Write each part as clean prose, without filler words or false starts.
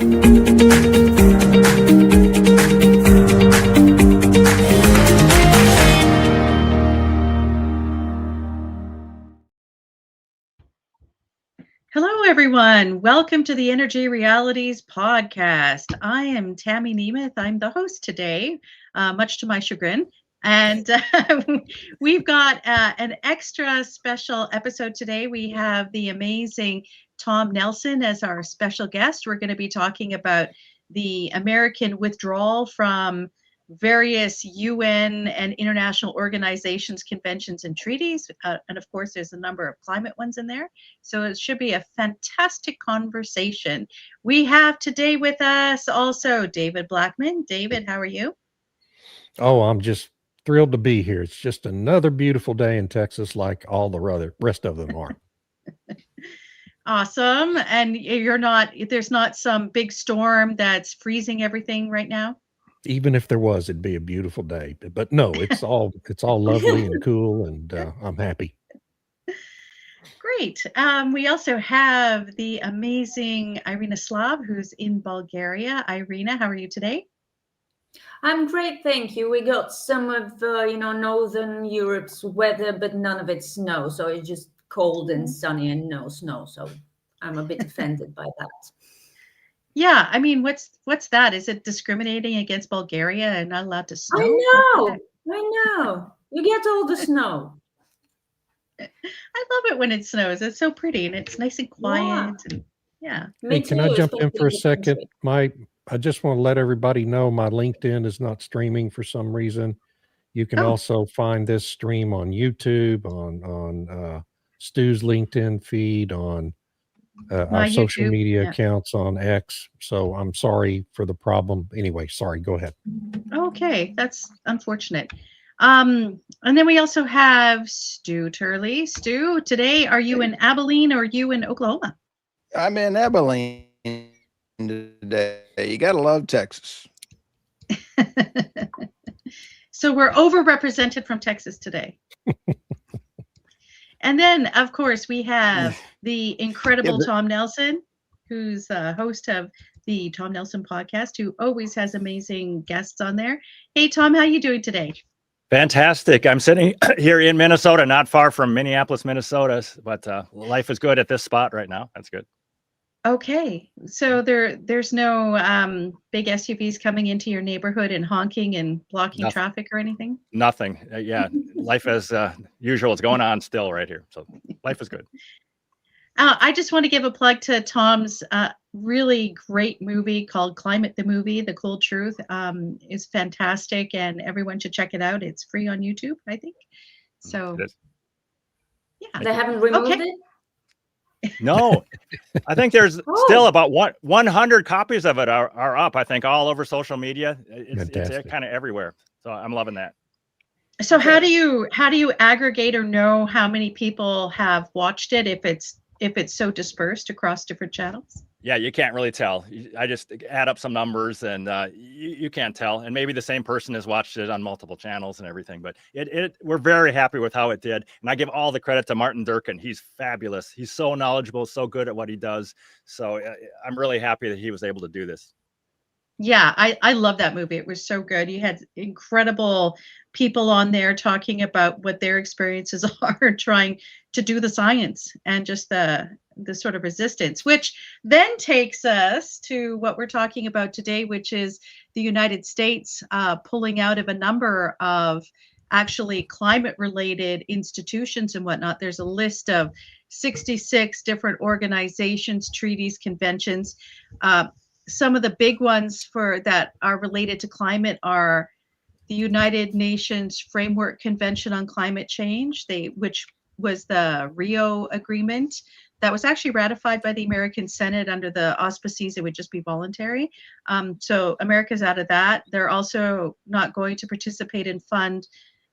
Hello, everyone. Welcome to the Energy Realities podcast. I am Tammy Nemeth. I'm the host today, much to my chagrin. And we've got an extra special episode today. We have the amazing Tom Nelson as our special guest. We're going to be talking about the American withdrawal from various UN and international organizations, conventions, and treaties. And of course, there's a number of climate ones in there. So it should be a fantastic conversation. We have today with us also David Blackmon. David, how are you? Oh, I'm just thrilled to be here. It's just another beautiful day in Texas, like all the rest of them are. Awesome. And there's not some big storm that's freezing everything right now? Even if there was, it'd be a beautiful day. But no, it's all lovely and cool, and I'm happy. Great. We also have the amazing Irina Slav, who's in Bulgaria. Irina, how are you today? I'm great, thank you. We got some of Northern Europe's weather, but none of it snow. So it's just cold and sunny and no snow. So I'm a bit offended by that. Yeah, I mean, what's that? Is it discriminating against Bulgaria and not allowed to snow? I know. You get all the snow. I love it when it snows. It's so pretty and it's nice and quiet. Yeah. Hey, can I jump in for a second? I just want to let everybody know my LinkedIn is not streaming for some reason. You can also find this stream on YouTube, on Stu's LinkedIn feed, on our social media accounts on X. So I'm sorry for the problem. Anyway, sorry, go ahead. Okay, that's unfortunate. And then we also have Stu Turley. Stu, today, are you in Abilene or are you in Oklahoma? I'm in Abilene today. You gotta love Texas. So we're overrepresented from Texas today. And then, of course, we have the incredible Tom Nelson, who's a host of the Tom Nelson podcast, who always has amazing guests on there. Hey, Tom, how are you doing today? Fantastic. I'm sitting here in Minnesota, not far from Minneapolis, Minnesota, but life is good at this spot right now. That's good. Okay. So there's no big SUVs coming into your neighborhood and honking and blocking traffic or anything? Nothing. Yeah. Life as usual is going on still right here. So life is good. I just want to give a plug to Tom's really great movie called Climate the Movie, The Cold Truth. Is fantastic and everyone should check it out. It's free on YouTube, I think. So, yeah. They haven't removed it? No, I think there's still about 100 copies of it are up, I think, all over social media. It's kind of everywhere. So I'm loving that. So how do you aggregate or know how many people have watched it if it's so dispersed across different channels? Yeah, you can't really tell. I just add up some numbers and you can't tell. And maybe the same person has watched it on multiple channels and everything, but we're very happy with how it did. And I give all the credit to Martin Durkin. He's fabulous. He's so knowledgeable, so good at what he does. So I'm really happy that he was able to do this. Yeah, I love that movie. It was so good. You had incredible people on there talking about what their experiences are trying to do the science and just the sort of resistance, which then takes us to what we're talking about today, which is the United States pulling out of a number of actually climate related institutions and whatnot. There's a list of 66 different organizations, treaties, conventions. Some of the big ones that are related to climate are the United Nations Framework Convention on Climate Change, which was the Rio Agreement that was actually ratified by the American Senate under the auspices it would just be voluntary. So America's out of that. They're also not going to participate and fund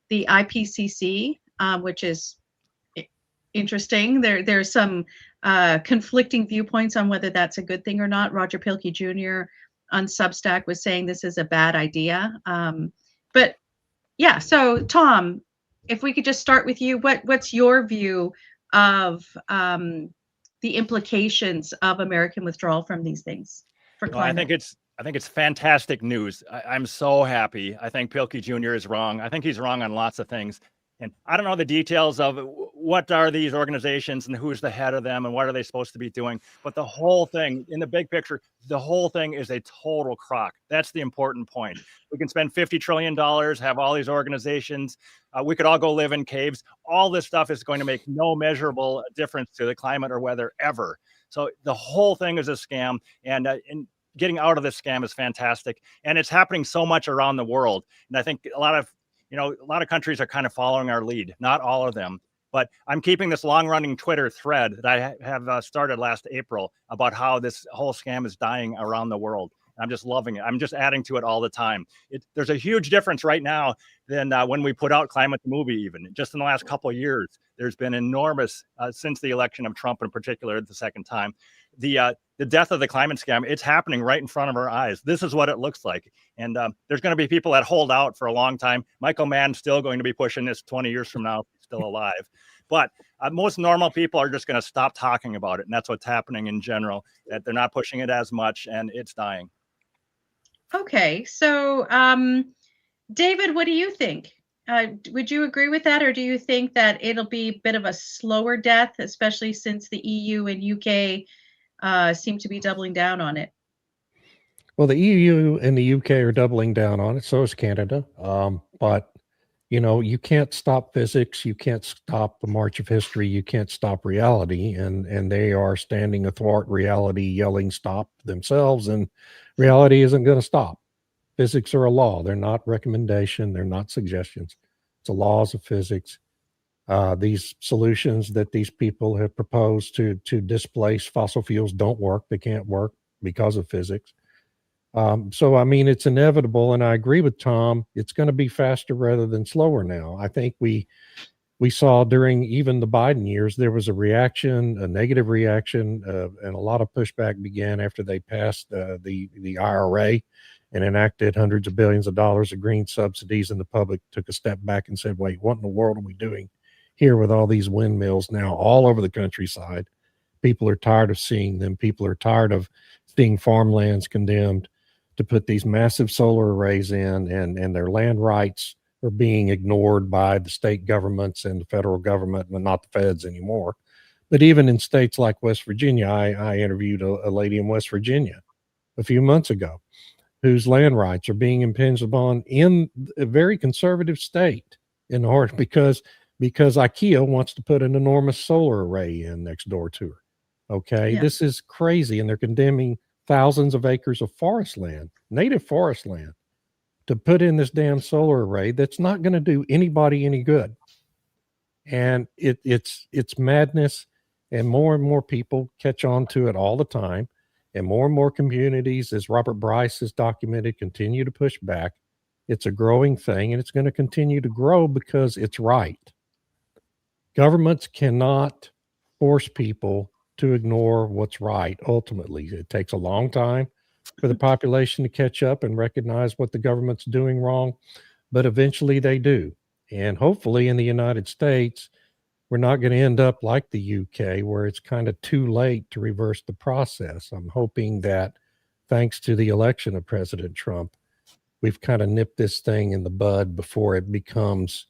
the IPCC, which is interesting. There's some conflicting viewpoints on whether that's a good thing or not. Roger Pilkey Jr. on Substack was saying this is a bad idea. But yeah, so Tom, if we could just start with you, what's your view of the implications of American withdrawal from these things? for Well, I climate? think it's fantastic news. I'm so happy. I think Pilkey Jr. is wrong. I think he's wrong on lots of things. And I don't know the details of what are these organizations and who's the head of them and what are they supposed to be doing. But the whole thing, in the big picture, the whole thing is a total crock. That's the important point. We can spend $50 trillion, have all these organizations. We could all go live in caves. All this stuff is going to make no measurable difference to the climate or weather ever. So the whole thing is a scam. And getting out of this scam is fantastic. And it's happening so much around the world. And I think a lot of countries are kind of following our lead, not all of them. But I'm keeping this long-running Twitter thread that I have started last April about how this whole scam is dying around the world. I'm just loving it. I'm just adding to it all the time. There's a huge difference right now than when we put out Climate the Movie even. Just in the last couple of years, there's been enormous, since the election of Trump in particular, the second time, the death of the climate scam. It's happening right in front of our eyes. This is what it looks like. And there's going to be people that hold out for a long time. Michael Mann's still going to be pushing this 20 years from now, if he's still alive. But most normal people are just going to stop talking about it. And that's what's happening in general, that they're not pushing it as much and it's dying. Okay. So, David, what do you think? Would you agree with that? Or do you think that it'll be a bit of a slower death, especially since the EU and UK seem to be doubling down on it? Well, the EU and the UK are doubling down on it. So is Canada. But, you can't stop physics. You can't stop the march of history. You can't stop reality. And they are standing athwart reality, yelling stop themselves. And reality isn't going to stop. Physics are a law. They're not recommendation. They're not suggestions. It's the laws of physics. These solutions that these people have proposed to displace fossil fuels don't work. They can't work because of physics. So, I mean, it's inevitable. And I agree with Tom. It's going to be faster rather than slower now. I think we saw during even the Biden years, there was a reaction, a negative reaction, and a lot of pushback began after they passed the IRA and enacted hundreds of billions of dollars of green subsidies, and the public took a step back and said, wait, what in the world are we doing here with all these windmills now all over the countryside? People are tired of seeing them. People are tired of seeing farmlands condemned to put these massive solar arrays in, and their land rights are being ignored by the state governments and the federal government, and not the feds anymore. But even in states like West Virginia, I interviewed a lady in West Virginia a few months ago whose land rights are being impinged upon in a very conservative state in order because IKEA wants to put an enormous solar array in next door to her. Okay. Yeah. This is crazy. And they're condemning thousands of acres of forest land, native forest land, to put in this damn solar array that's not going to do anybody any good. And it's madness. And more people catch on to it all the time. And more communities, as Robert Bryce has documented, continue to push back. It's a growing thing, and it's going to continue to grow because it's right. Governments cannot force people to ignore what's right. Ultimately, it takes a long time for the population to catch up and recognize what the government's doing wrong, but eventually they do. And hopefully in the United States, we're not going to end up like the UK, where it's kind of too late to reverse the process. I'm hoping that thanks to the election of President Trump, we've kind of nipped this thing in the bud before it becomes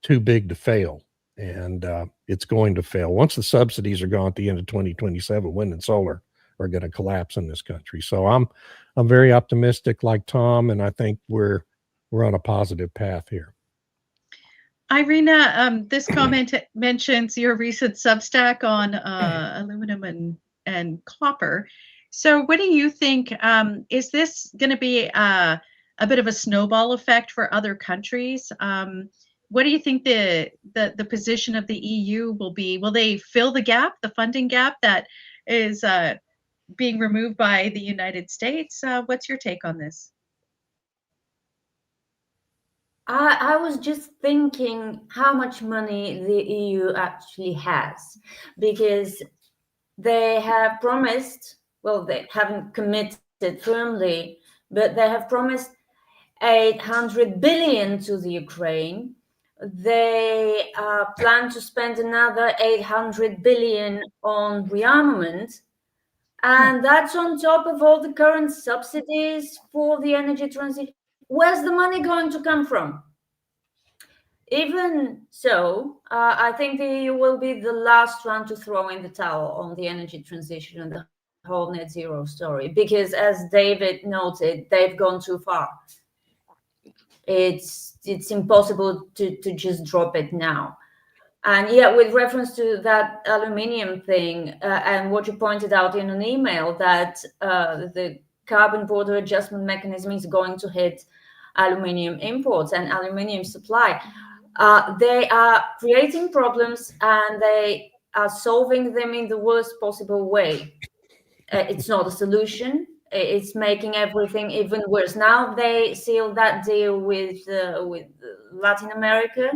too big to fail. And it's going to fail. Once the subsidies are gone at the end of 2027, wind and solar are going to collapse in this country. So I'm very optimistic like Tom, and I think we're on a positive path here. Irina, this comment mentions your recent Substack on aluminum and copper. So what do you think? Is this going to be a bit of a snowball effect for other countries? What do you think the position of the EU will be? Will they fill the gap, the funding gap that is being removed by the United States? What's your take on this? I was just thinking how much money the EU actually has, because they have promised, well, they haven't committed firmly, but they have promised 800 billion to the Ukraine. They plan to spend another 800 billion on rearmament. And that's on top of all the current subsidies for the energy transition. Where's the money going to come from? Even so, I think the EU will be the last one to throw in the towel on the energy transition and the whole net zero story, because as David noted, they've gone too far. It's impossible to just drop it now. And yeah, with reference to that aluminium thing, and what you pointed out in an email, that the carbon border adjustment mechanism is going to hit aluminium imports and aluminium supply. They are creating problems and they are solving them in the worst possible way. It's not a solution. It's making everything even worse. Now they sealed that deal with Latin America,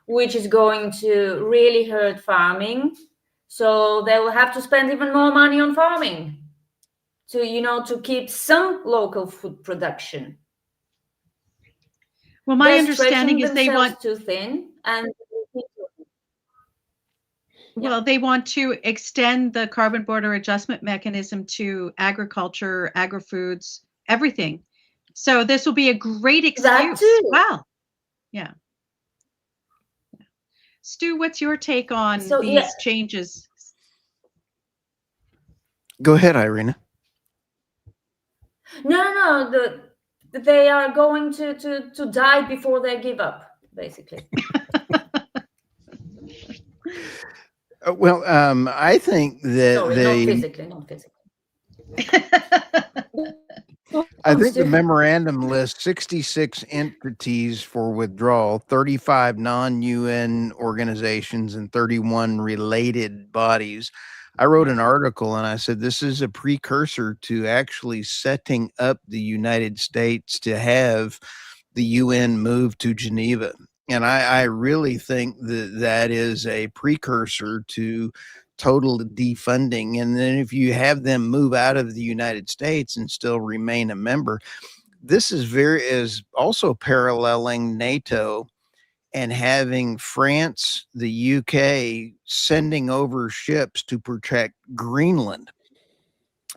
which is going to really hurt farming. So they will have to spend even more money on farming to keep some local food production. Well, my understanding is they want too thin, and well, they want to extend the carbon border adjustment mechanism to agriculture, agri-foods, everything. So this will be a great excuse. That too. Wow. Yeah. Stu, what's your take on these changes? Go ahead, Irina. No. They are going to die before they give up, basically. Well, I think that not physically. I think the memorandum lists 66 entities for withdrawal, 35 non-UN organizations, and 31 related bodies. I wrote an article and I said this is a precursor to actually setting up the United States to have the UN move to Geneva. And I really think that is a precursor to total defunding. And then if you have them move out of the United States and still remain a member, this is also paralleling NATO and having France, the UK sending over ships to protect Greenland,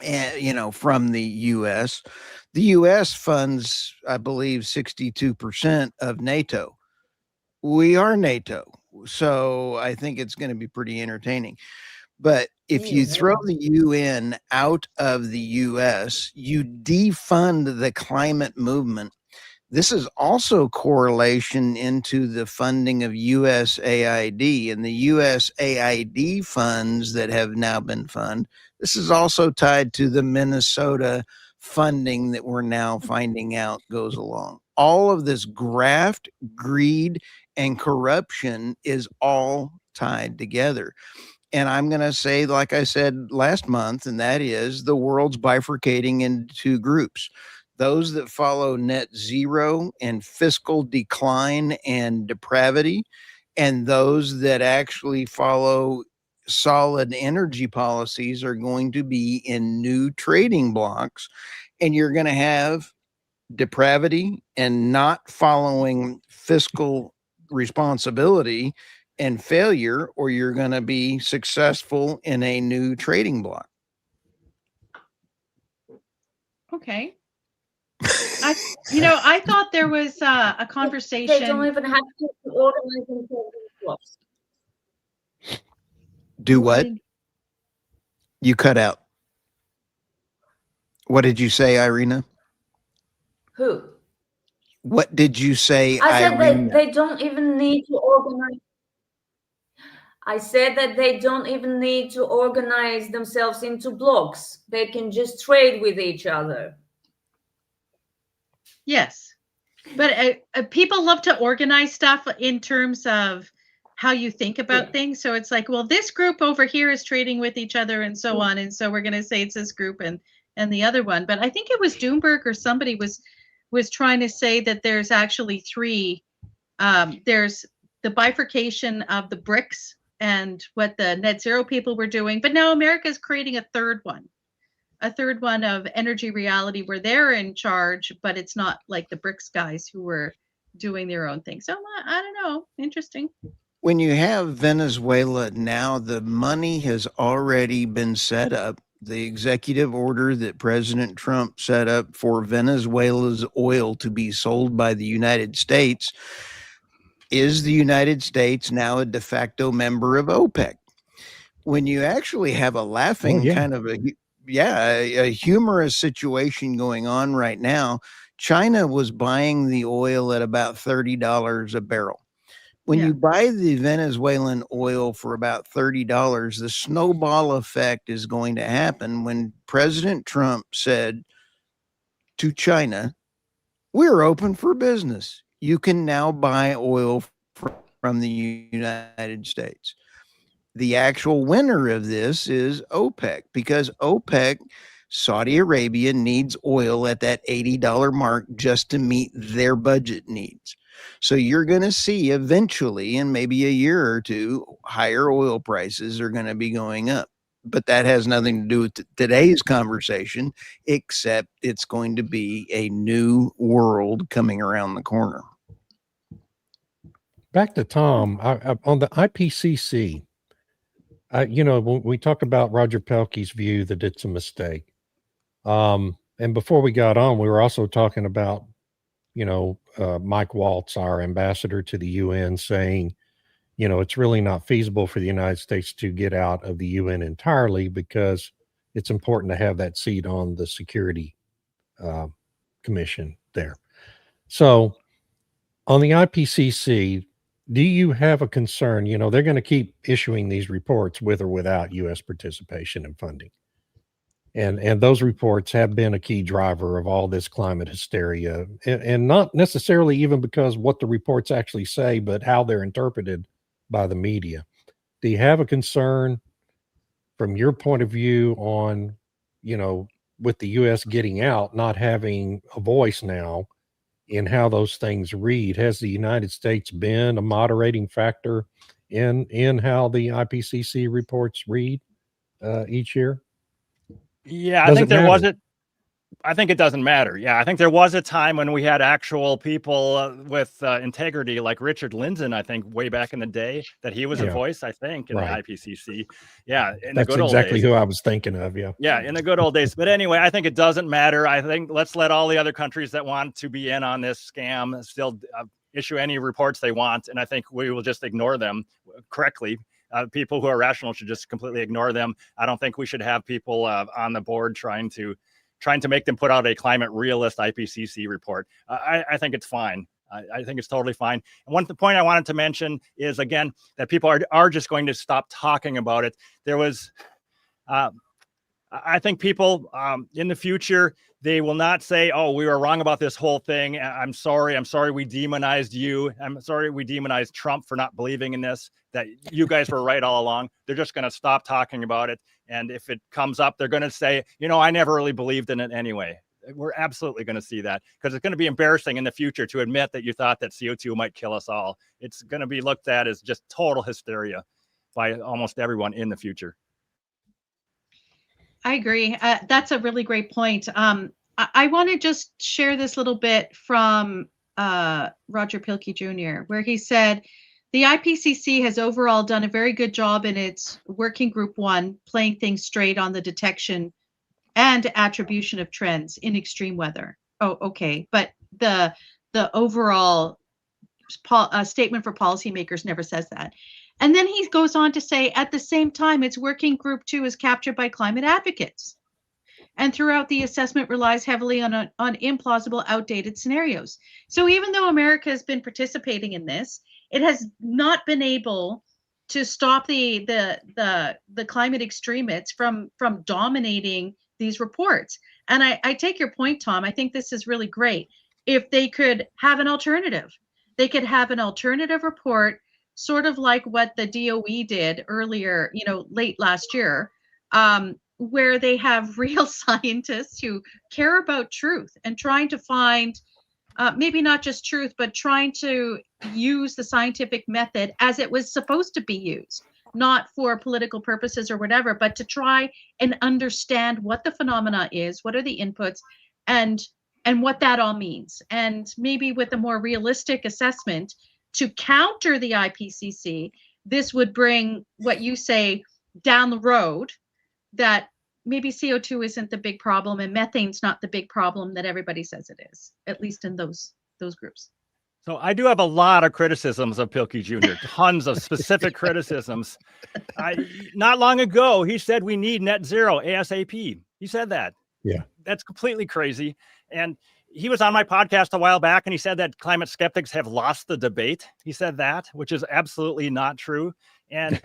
and from the US. The US funds, I believe, 62% of NATO. We are NATO, so I think it's going to be pretty entertaining. But if you throw the UN out of the US, you defund the climate movement. This is also correlation into the funding of USAID and the USAID funds that have now been funded. This is also tied to the Minnesota funding that we're now finding out goes along. All of this graft, greed, and corruption is all tied together. And I'm going to say, like I said last month, and that is the world's bifurcating into two groups. Those that follow net zero and fiscal decline and depravity, and those that actually follow solid energy policies are going to be in new trading blocks. And you're going to have depravity and not following fiscal responsibility and failure, or you're going to be successful in a new trading block. Okay. I thought there was a conversation. They don't even have to organize themselves in blocks. Do what? You cut out. What did you say, Irina? Who? What did you say, I said Irina? they don't even need to organize. I said that they don't even need to organize themselves into blocks. They can just trade with each other. Yes. But people love to organize stuff in terms of how you think about things. So it's like, well, this group over here is trading with each other and so on. And so we're going to say it's this group and the other one. But I think it was Doomberg or somebody was trying to say that there's actually three. There's the bifurcation of the BRICS and what the net zero people were doing. But now America is creating a third one of energy reality where they're in charge, but it's not like the BRICS guys who were doing their own thing. So I don't know. Interesting. When you have Venezuela now, the money has already been set up the executive order that President Trump set up for Venezuela's oil to be sold by the United States, is the United States now a de facto member of OPEC? When you actually have a laughing kind of a humorous situation going on right now, China was buying the oil at about $30 a barrel. When you buy the Venezuelan oil for about $30, the snowball effect is going to happen when President Trump said to China, we're open for business. You can now buy oil from the United States. The actual winner of this is OPEC, because OPEC, Saudi Arabia, needs oil at that $80 mark just to meet their budget needs. So you're going to see eventually, in maybe a year or two, higher oil prices are going to be going up. But that has nothing to do with today's conversation, except it's going to be a new world coming around the corner. Back to Tom, on the IPCC, when we talked about Roger Pelkey's view that it's a mistake. And before we got on, we were also talking about, Mike Waltz, our ambassador to the UN, saying, it's really not feasible for the United States to get out of the UN entirely because it's important to have that seat on the Security Commission there. So on the IPCC, do you have a concern? They're going to keep issuing these reports with or without U.S. participation and funding. And those reports have been a key driver of all this climate hysteria, and not necessarily even because what the reports actually say, but how they're interpreted by the media. Do you have a concern from your point of view on, with the U.S. getting out, not having a voice now in how those things read? Has the United States been a moderating factor in how the IPCC reports read each year? Yeah, I think there was it. I think it doesn't matter. Yeah, I think there was a time when we had actual people with integrity, like Richard Lindzen, I think, way back in the day, that he was a voice, I think, in the IPCC. Yeah, that's exactly who I was thinking of. Yeah, in the good old days. But anyway, I think it doesn't matter. I think let's let all the other countries that want to be in on this scam still issue any reports they want, and I think we will just ignore them correctly. People who are rational should just completely ignore them. I don't think we should have people on the board trying to make them put out a climate realist IPCC report. I think it's fine. I think it's totally fine. And the point I wanted to mention is, again, that people are just going to stop talking about it. There was, I think people in the future, they will not say, oh, we were wrong about this whole thing. I'm sorry we demonized you. I'm sorry we demonized Trump for not believing in this, that you guys were right all along. They're just going to stop talking about it. And if it comes up, they're going to say, I never really believed in it anyway. We're absolutely going to see that, because it's going to be embarrassing in the future to admit that you thought that CO2 might kill us all. It's going to be looked at as just total hysteria by almost everyone in the future. I agree. That's a really great point. I want to just share this little bit from Roger Pelkey Jr., where he said, the IPCC has overall done a very good job in its working group 1, playing things straight on the detection and attribution of trends in extreme weather. Oh, okay. But the overall statement for policymakers never says that. And then he goes on to say, at the same time, its working group 2 is captured by climate advocates. And throughout, the assessment relies heavily on implausible, outdated scenarios. So even though America has been participating in this, it has not been able to stop the climate extremists from dominating these reports. And I take your point, Tom. I think this is really great. If they could have an alternative, they could have an alternative report, sort of like what the DOE did earlier, late last year, where they have real scientists who care about truth and trying to find maybe not just truth, but trying to use the scientific method as it was supposed to be used, not for political purposes or whatever, but to try and understand what the phenomena is, what are the inputs, and what that all means. And maybe with a more realistic assessment to counter the IPCC, this would bring what you say down the road, that maybe CO2 isn't the big problem and methane's not the big problem that everybody says it is, at least in those groups. So I do have a lot of criticisms of Pilkey Jr., tons of specific criticisms. Not long ago, he said we need net zero ASAP. He said that. Yeah. That's completely crazy. And he was on my podcast a while back and he said that climate skeptics have lost the debate. He said that, which is absolutely not true. And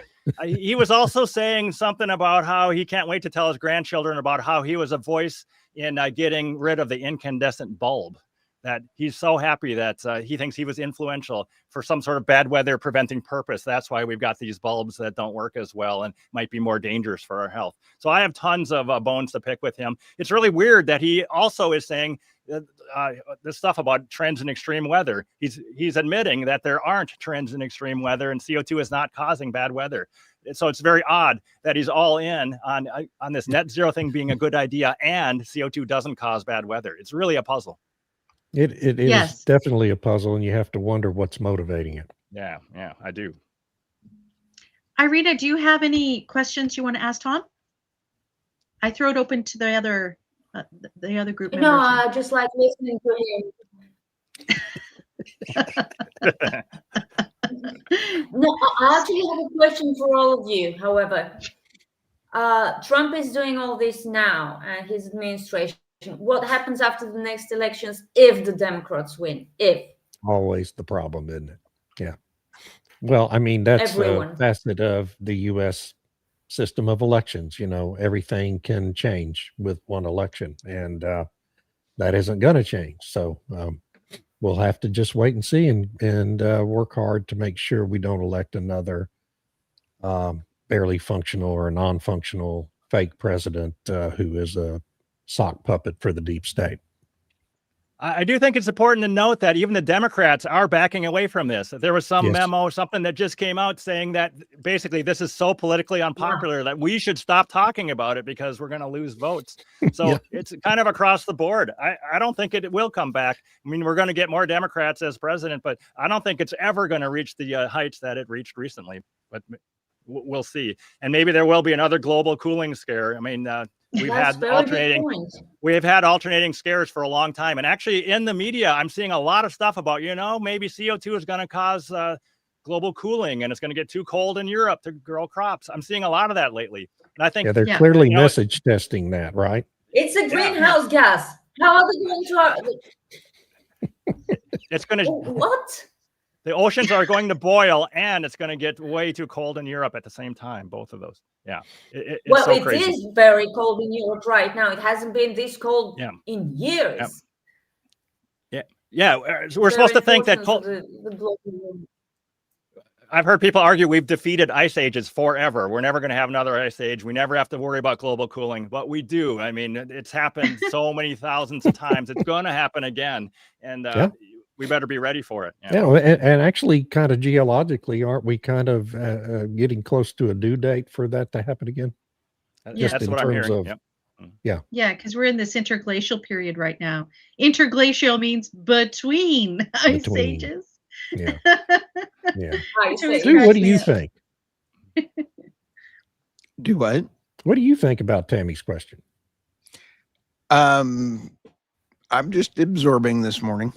he was also saying something about how he can't wait to tell his grandchildren about how he was a voice in getting rid of the incandescent bulb. That he's so happy that he thinks he was influential for some sort of bad weather preventing purpose. That's why we've got these bulbs that don't work as well and might be more dangerous for our health. So I have tons of bones to pick with him. It's really weird that he also is saying this stuff about trends in extreme weather. He's admitting that there aren't trends in extreme weather and CO2 is not causing bad weather. So it's very odd that he's all in on this net zero thing being a good idea and CO2 doesn't cause bad weather. It's really a puzzle. It is definitely a puzzle, and you have to wonder what's motivating it. Yeah, I do. Irina, do you have any questions you want to ask Tom? I throw it open to the other group members. No, I just like listening to him. No, I actually have a question for all of you. However, Trump is doing all this now, and his administration. What happens after the next elections if the Democrats win? If always the problem, isn't it? Yeah. Well, I mean, that's a facet of the U.S. system of elections. You know, everything can change with one election, and that isn't going to change. So we'll have to just wait and see and work hard to make sure we don't elect another barely functional or non-functional fake president who is a sock puppet for the deep state. I do think it's important to note that even the Democrats are backing away from this. There was some memo, something that just came out saying that basically this is so politically unpopular that we should stop talking about it because we're going to lose votes. So it's kind of across the board. I don't think it will come back. I mean, we're going to get more Democrats as president, but I don't think it's ever going to reach the heights that it reached recently. But we'll see. And maybe there will be another global cooling scare. I mean, we've had alternating scares for a long time. And actually in the media, I'm seeing a lot of stuff about, maybe CO2 is going to cause global cooling and it's going to get too cold in Europe to grow crops. I'm seeing a lot of that lately. And I think they're clearly message testing that, right? It's a greenhouse gas. How are they going to? It's going to. What? The oceans are going to boil and it's going to get way too cold in Europe at the same time. Both of those. Yeah. It's well, so it crazy. is very cold in Europe right now. It hasn't been this cold in years. Yeah. We're supposed to think that cold. I've heard people argue we've defeated ice ages forever. We're never going to have another ice age. We never have to worry about global cooling, but we do. I mean, it's happened so many thousands of times. It's going to happen again. And we better be ready for it. And actually kind of geologically, aren't we kind of getting close to a due date for that to happen again? That's what I'm hearing. Yeah, because we're in this interglacial period right now. Interglacial means between ice ages. Yeah. Stu, what do you think? Do what? What do you think about Tammy's question? I'm just absorbing this morning.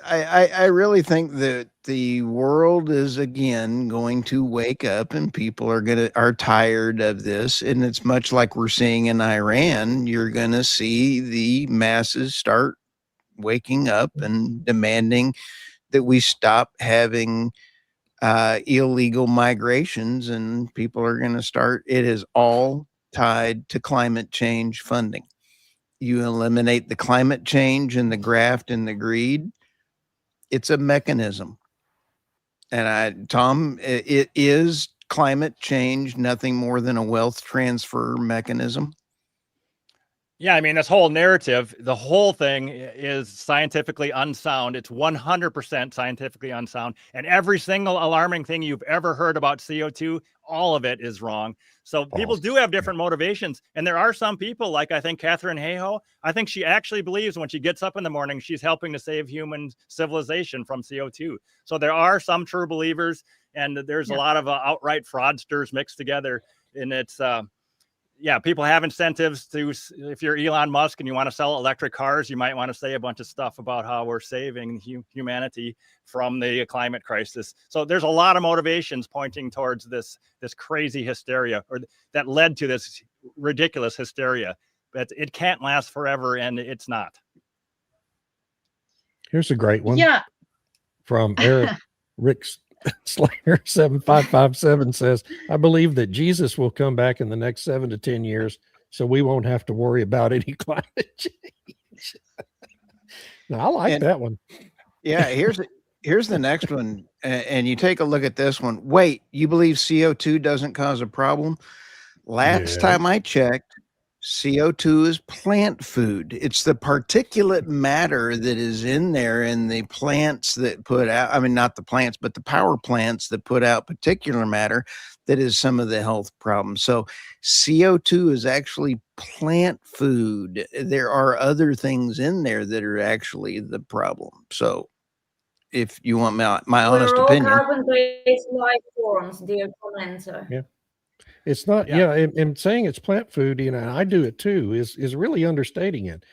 I really think that the world is again going to wake up and people are tired of this. And it's much like we're seeing in Iran. You're going to see the masses start waking up and demanding that we stop having illegal migrations, and people are going to start. It is all tied to climate change funding. You eliminate the climate change and the graft and the greed, it's a mechanism. And Tom, it is climate change nothing more than a wealth transfer mechanism? Yeah, I mean, this whole narrative, the whole thing is scientifically unsound. It's 100% scientifically unsound. And every single alarming thing you've ever heard about CO2, all of it is wrong. So people do have different motivations. And there are some people, like I think Catherine Hayhoe, I think she actually believes when she gets up in the morning, she's helping to save human civilization from CO2. So there are some true believers. and there's Yeah. a lot of outright fraudsters mixed together. And it's people have incentives to, if you're Elon Musk and you want to sell electric cars, you might want to say a bunch of stuff about how we're saving humanity from the climate crisis. So there's a lot of motivations pointing towards this crazy hysteria, or that led to this ridiculous hysteria. But it can't last forever, and it's not. Here's a great one. Yeah. From Eric Rick Slayer 7557 says, I believe that Jesus will come back in the next 7 to 10 years, so we won't have to worry about any climate change. Now, I like that one. Yeah, here's the next one. And you take a look at this one. Wait, you believe CO2 doesn't cause a problem? Last time I checked, CO2 is plant food. It's the particulate matter that is in there in the plants that put out, I mean, not the plants, but the power plants that put out particulate matter that is some of the health problems. So CO2 is actually plant food. There are other things in there that are actually the problem. So if you want my honest opinion. We're all carbon-based life forms, dear commenter. Yeah. It's not, and saying it's plant food, and I do it too, is really understating it.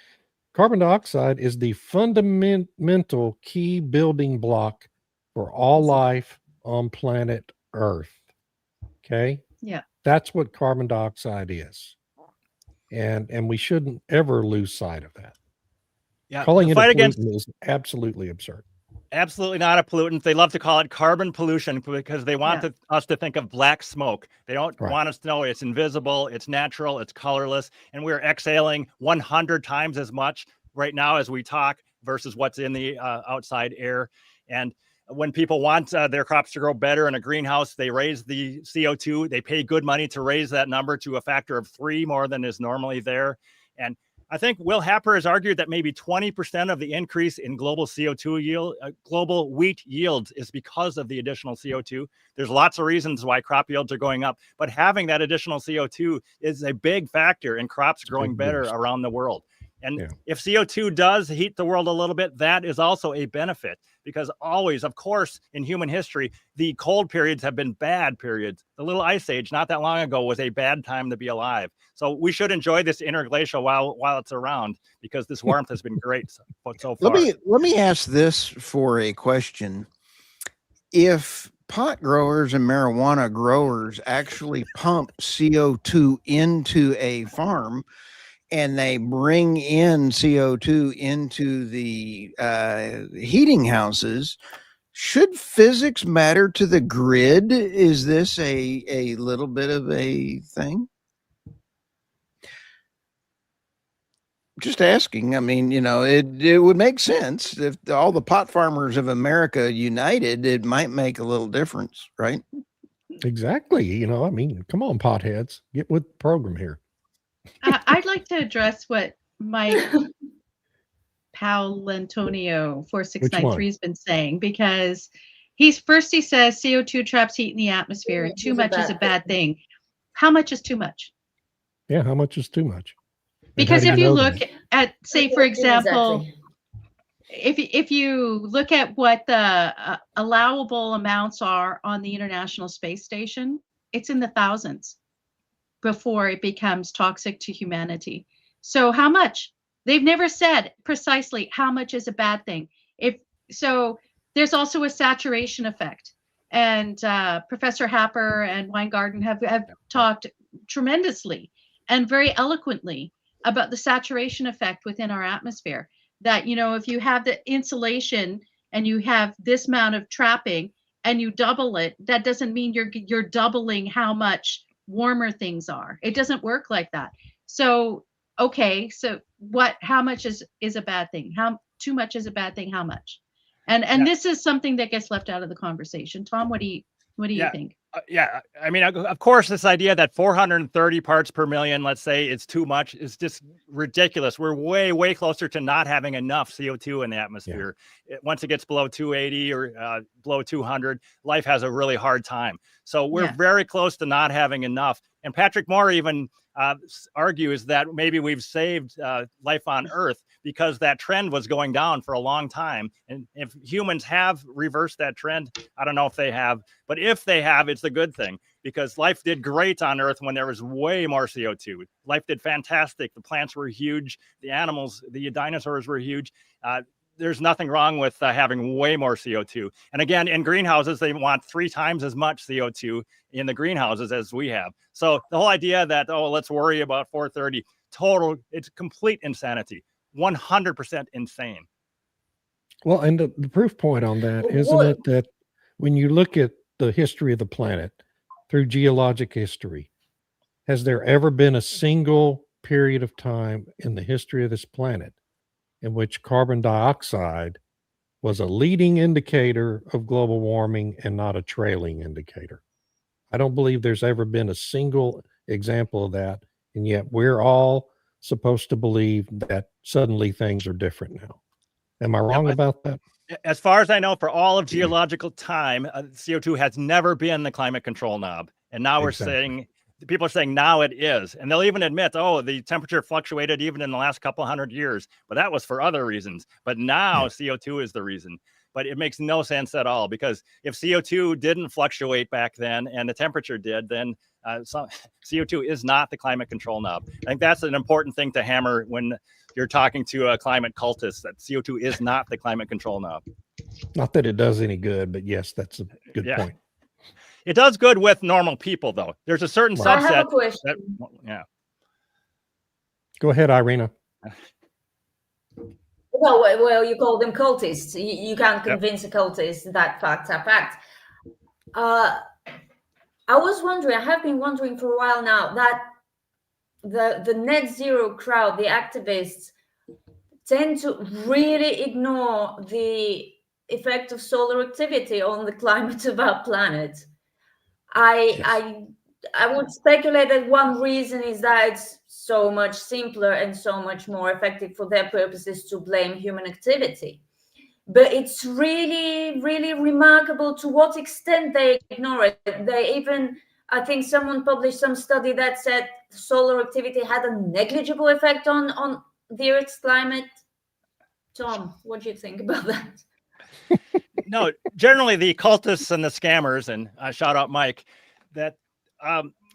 Carbon dioxide is the fundamental key building block for all life on planet Earth. Okay? Yeah. That's what carbon dioxide is. And we shouldn't ever lose sight of that. Yeah. Calling it a pollutant is absolutely absurd. Absolutely not a pollutant. They love to call it carbon pollution because they want us to think of black smoke. They don't want us to know it's invisible, it's natural, it's colorless, and we're exhaling 100 times as much right now as we talk versus what's in the outside air. And when people want their crops to grow better in a greenhouse, they raise the CO2. They pay good money to raise that number to a factor of 3 more than is normally there. And I think Will Happer has argued that maybe 20% of the increase in global CO2 yield, global wheat yields, is because of the additional CO2. There's lots of reasons why crop yields are going up, but having that additional CO2 is a big factor in crops growing better around the world. And if CO2 does heat the world a little bit, that is also a benefit, because always, of course, in human history, the cold periods have been bad periods. The little ice age not that long ago was a bad time to be alive. So we should enjoy this interglacial while it's around, because this warmth has been great so far. Let me ask this for a question. If pot growers and marijuana growers actually pump CO2 into a farm, and they bring in CO2 into the heating houses, should physics matter to the grid? Is this a little bit of a thing? Just asking. I mean, it would make sense if all the pot farmers of America united. It might make a little difference, right? Exactly. I mean, come on, potheads, get with the program here. I'd like to address what Mike Paolantonio 4693 has been saying, because he says CO2 traps heat in the atmosphere and too much is a bad thing. How much is too much? Yeah, how much is too much? Because if you look at, say, for example, if you look at what the allowable amounts are on the International Space Station, it's in the thousands before it becomes toxic to humanity. So how much? They've never said precisely how much is a bad thing. There's also a saturation effect. And Professor Happer and Weingarten have talked tremendously and very eloquently about the saturation effect within our atmosphere. That, if you have the insulation and you have this amount of trapping and you double it, that doesn't mean you're doubling how much warmer things are. It doesn't work like that. So, okay, so how much is a bad thing? How too much is a bad thing? How much? And this is something that gets left out of the conversation. Tom, what do you think? I mean, of course, this idea that 430 parts per million, let's say, it's too much, is just ridiculous. We're way, way closer to not having enough CO2 in the atmosphere. Once it gets below 280 or below 200, life has a really hard time. So we're very close to not having enough. And Patrick Moore even argue is that maybe we've saved life on Earth because that trend was going down for a long time. And if humans have reversed that trend, I don't know if they have, but if they have, it's a good thing, because life did great on Earth when there was way more CO2. Life did fantastic. The plants were huge. The animals, the dinosaurs were huge. There's nothing wrong with having way more CO2. And again, in greenhouses, they want 3 times as much CO2 in the greenhouses as we have. So the whole idea that, oh, let's worry about 430, it's complete insanity. 100% insane. Well, and the proof point on that, isn't it that when you look at the history of the planet through geologic history, has there ever been a single period of time in the history of this planet in which carbon dioxide was a leading indicator of global warming and not a trailing indicator? I don't believe there's ever been a single example of that. And yet we're all supposed to believe that suddenly things are different now. Am I wrong about that? As far as I know, for all of geological time, CO2 has never been the climate control knob. And now we're saying, people are saying now it is. And they'll even admit, oh, the temperature fluctuated even in the last couple hundred years, but that was for other reasons. But now CO2 is the reason. But it makes no sense at all, because if CO2 didn't fluctuate back then and the temperature did, then CO2 is not the climate control knob. I think that's an important thing to hammer when you're talking to a climate cultist, that CO2 is not the climate control knob. Not that it does any good, but yes, that's a good point. It does good with normal people, though. There's a certain subset. I have a question. Go ahead, Irina. Well, you call them cultists. You can't convince a cultist that facts are facts. I have been wondering for a while now, that the net zero crowd, the activists, tend to really ignore the effect of solar activity on the climate of our planet. I would speculate that one reason is that it's so much simpler and so much more effective for their purposes to blame human activity. But it's really, really remarkable to what extent they ignore it. They even, I think someone published some study that said solar activity had a negligible effect on the Earth's climate. Tom, what do you think about that? No, generally the cultists and the scammers, and shout out Mike, that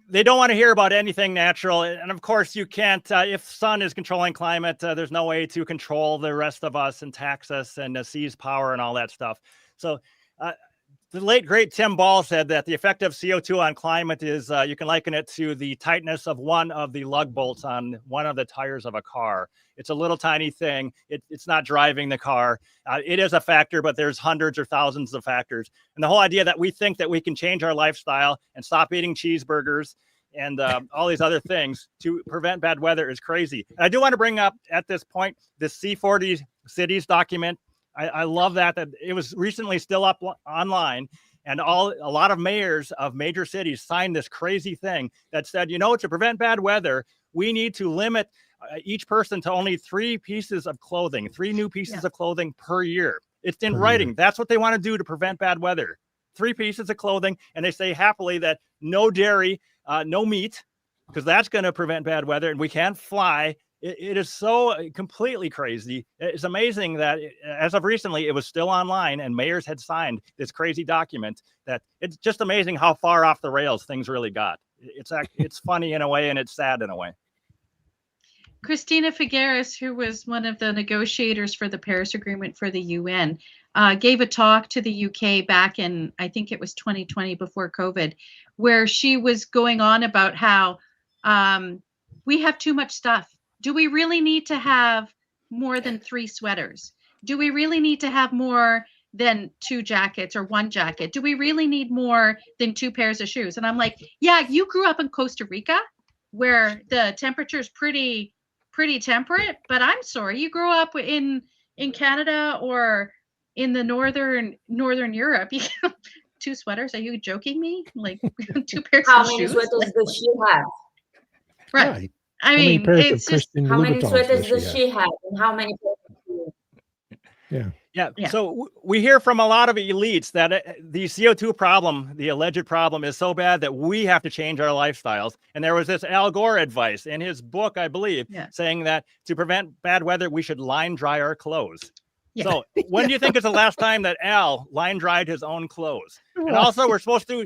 they don't want to hear about anything natural. And of course you can't, if sun is controlling climate, there's no way to control the rest of us and tax us and seize power and all that stuff. So the late, great Tim Ball said that the effect of CO2 on climate is, you can liken it to the tightness of one of the lug bolts on one of the tires of a car. It's a little tiny thing. It's not driving the car. It is a factor, but there's hundreds or thousands of factors. And the whole idea that we think that we can change our lifestyle and stop eating cheeseburgers and all these other things to prevent bad weather is crazy. And I do want to bring up at this point, the C40 cities document. I love that it was recently still up online, and a lot of mayors of major cities signed this crazy thing that said, to prevent bad weather, we need to limit each person to only 3 pieces of clothing, 3 new pieces of clothing per year. It's in writing. That's what they want to do to prevent bad weather. 3 pieces of clothing. And they say happily that no dairy, no meat, because that's going to prevent bad weather, and we can't fly. It is so completely crazy. It's amazing that as of recently, it was still online and mayors had signed this crazy document. That it's just amazing how far off the rails things really got. It's funny in a way, and it's sad in a way. Christina Figueres, who was one of the negotiators for the Paris Agreement for the UN, gave a talk to the UK back in, I think it was 2020 before COVID, where she was going on about how we have too much stuff. Do we really need to have more than 3 sweaters? Do we really need to have more than 2 jackets or 1 jacket? Do we really need more than 2 pairs of shoes? And I'm like, yeah, you grew up in Costa Rica where the temperature is pretty temperate, but I'm sorry, you grew up in Canada or in the northern Europe. 2 sweaters? Are you joking me? Like 2 pairs How of many shoes? sweaters does she have? Right. I mean, it's just how many sweaters does she have, and how many? Yeah. Yeah. Yeah. So we hear from a lot of elites that the CO2 problem, the alleged problem, is so bad that we have to change our lifestyles. And there was this Al Gore advice in his book, I believe, saying that to prevent bad weather, we should line dry our clothes. Yeah. So when do you think is the last time that Al line dried his own clothes? And also we're supposed to,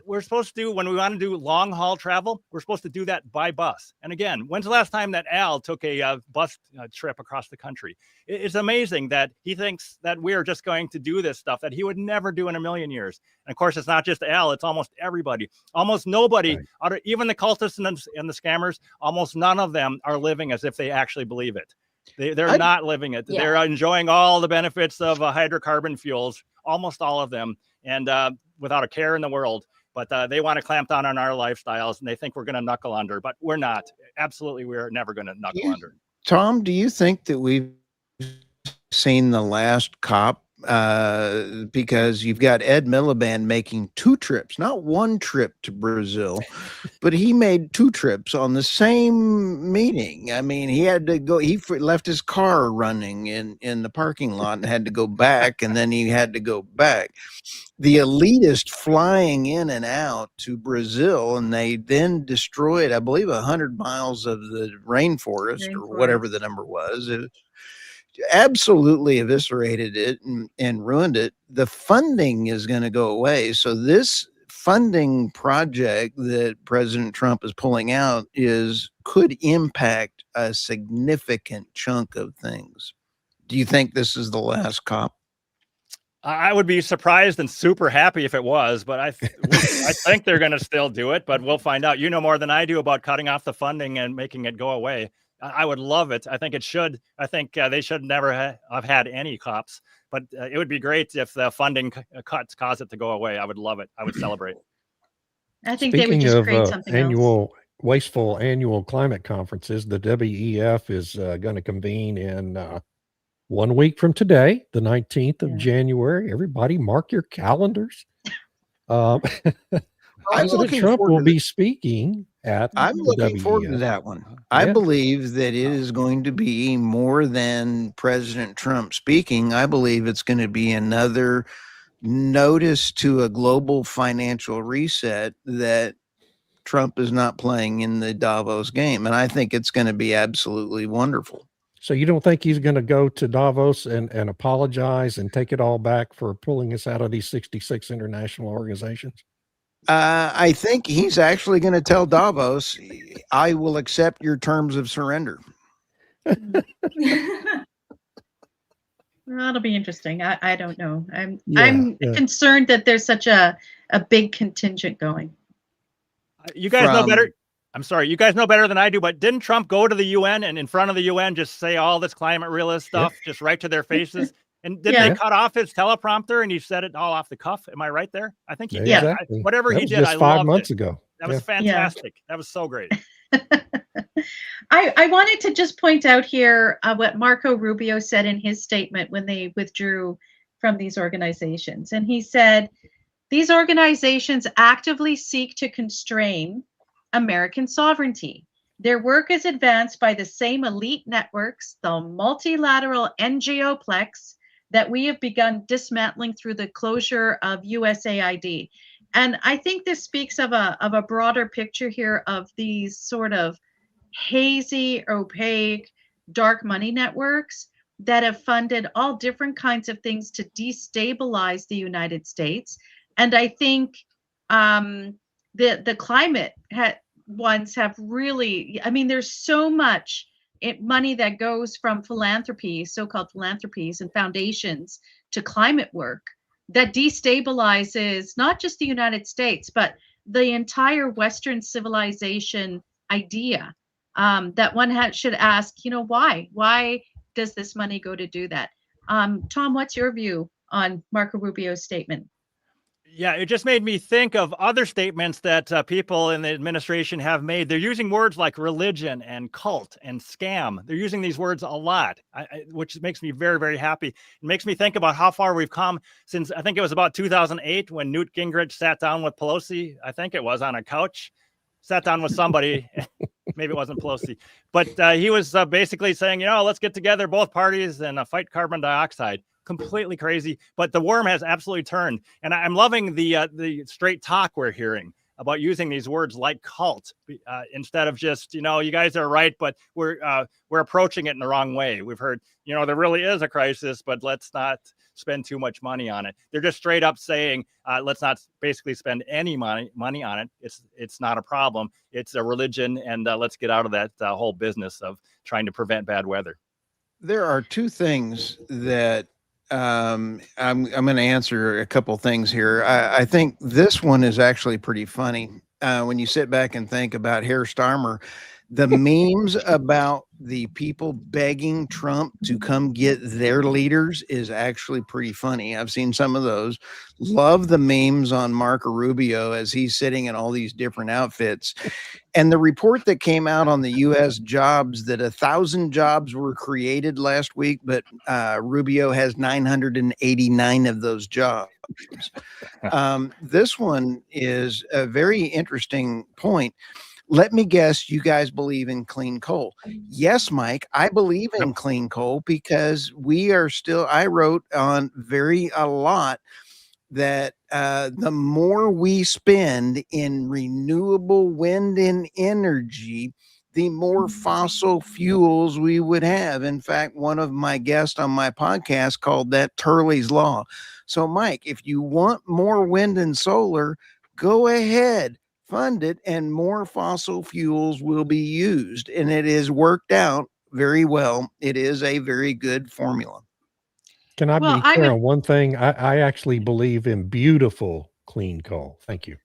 when we want to do long haul travel, we're supposed to do that by bus. And again, when's the last time that Al took a bus trip across the country? It's amazing that he thinks that we are just going to do this stuff that he would never do in a million years. And of course, it's not just Al, it's almost everybody. Almost nobody, even the cultists and the scammers, almost none of them are living as if they actually believe it. They're not living it. Yeah. They're enjoying all the benefits of hydrocarbon fuels, almost all of them, and without a care in the world. But they want to clamp down on our lifestyles, and they think we're going to knuckle under. But we're not. Absolutely, we're never going to knuckle under. Tom, do you think that we've seen the last COP? Because you've got Ed Miliband making 2 trips, not 1 trip to Brazil, but he made 2 trips on the same meeting. I mean, he had to go, he left his car running in the parking lot and had to go back, and then he had to go back. The elitist flying in and out to Brazil, and they then destroyed, I believe, 100 miles of the rainforest or whatever the number was. It absolutely eviscerated it and ruined it. The funding is going to go away. So this funding project that President Trump is pulling out could impact a significant chunk of things. Do you think this is the last COP? I would be surprised and super happy if it was, but I think they're going to still do it, but we'll find out. You know more than I do about cutting off the funding and making it go away. I would love it. I think it should. I think they should never have had any COPs, but it would be great if the funding cuts cause it to go away. I would love it. I would celebrate. I think they would just create something else. Wasteful annual climate conferences, the WEF is going to convene in 1 week from today, the 19th of January. Everybody mark your calendars. President Trump will be speaking at I'm looking forward to that one. I believe that it is going to be more than President Trump speaking. I believe it's going to be another notice to a global financial reset that Trump is not playing in the Davos game. And I think it's going to be absolutely wonderful. So you don't think he's going to go to Davos and apologize and take it all back for pulling us out of these 66 international organizations? I think he's actually going to tell Davos, I will accept your terms of surrender. That'll be interesting. I don't know. I'm concerned that there's such a big contingent going. You guys know better. I'm sorry, you guys know better than I do, but didn't Trump go to the UN and in front of the UN just say all this climate realist stuff just right to their faces? And didn't they cut off his teleprompter and he said it all off the cuff? Am I right there? I think he did. Exactly. Whatever he did, just I 5 months ago. That was fantastic. That was so great. I wanted to just point out here what Marco Rubio said in his statement when they withdrew from these organizations. And he said, these organizations actively seek to constrain American sovereignty. Their work is advanced by the same elite networks, the multilateral NGOplex, that we have begun dismantling through the closure of USAID. And I think this speaks of a broader picture here of these sort of hazy, opaque, dark money networks that have funded all different kinds of things to destabilize the United States. And I think the climate ones have really, I mean, there's so much money that goes from philanthropy, so-called philanthropies and foundations to climate work that destabilizes not just the United States, but the entire Western civilization idea that one should ask, why does this money go to do that? Tom, what's your view on Marco Rubio's statement? Yeah, it just made me think of other statements that people in the administration have made. They're using words like religion and cult and scam. They're using these words a lot, which makes me very, very happy. It makes me think about how far we've come since, I think it was about 2008 when Newt Gingrich sat down with Pelosi. I think it was on a couch, sat down with somebody. Maybe it wasn't Pelosi, but he was basically saying, let's get together, both parties, and fight carbon dioxide. completely crazy. But the worm has absolutely turned, and I'm loving the straight talk we're hearing about using these words like cult instead of just, you guys are right, but we're approaching it in the wrong way. We've heard, there really is a crisis, but let's not spend too much money on it. They're just straight up saying, let's not basically spend any money on it. It's not a problem. It's a religion, and let's get out of that whole business of trying to prevent bad weather. There are two things that I'm going to answer a couple things here. I think this one is actually pretty funny when you sit back and think about Herr Starmer. The memes about the people begging Trump to come get their leaders is actually pretty funny. I've seen some of those. Love the memes on Marco Rubio as he's sitting in all these different outfits. And the report that came out on the U.S. jobs, that 1,000 jobs were created last week, but Rubio has 989 of those jobs. This one is a very interesting point. Let me guess, you guys believe in clean coal. Yes, Mike, I believe in clean coal because we are still, I wrote on a lot that the more we spend in renewable wind and energy, the more fossil fuels we would have. In fact, one of my guests on my podcast called that Turley's Law. So, Mike, if you want more wind and solar, go ahead. Fund it, and more fossil fuels will be used, and it is worked out very well. It is a very good formula. Can I be clear on one thing? I actually believe in beautiful clean coal. Thank you.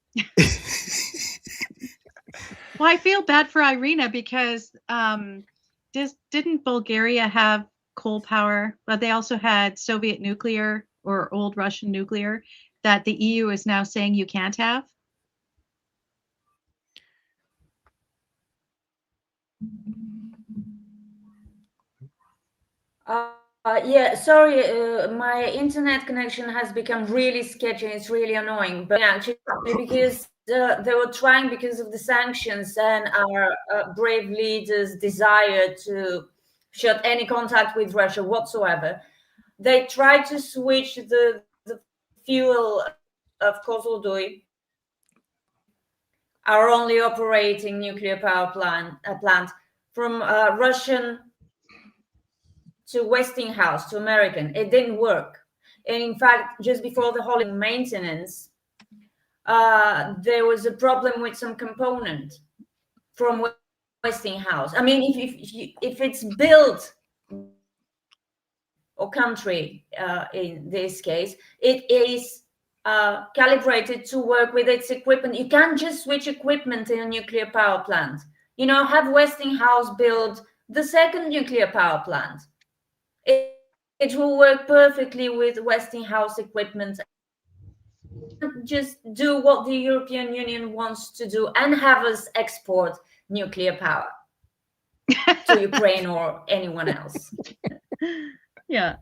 Well, I feel bad for Irina because didn't Bulgaria have coal power, but they also had Soviet nuclear or old Russian nuclear that the EU is now saying you can't have? Yeah, sorry, my internet connection has become really sketchy. It's really annoying, but actually because they were trying, because of the sanctions and our brave leaders' desire to shut any contact with Russia whatsoever, they tried to switch the fuel of Kozloduy, our only operating nuclear power plant, from Russian to Westinghouse to American. It didn't work. And in fact, just before the holiday maintenance, there was a problem with some component from Westinghouse. I mean, if it's built or country, in this case, it is calibrated to work with its equipment. You can't just switch equipment in a nuclear power plant. Have Westinghouse build the second nuclear power plant. It will work perfectly with Westinghouse equipment. Just do what the European Union wants to do and have us export nuclear power to Ukraine or anyone else. Yeah.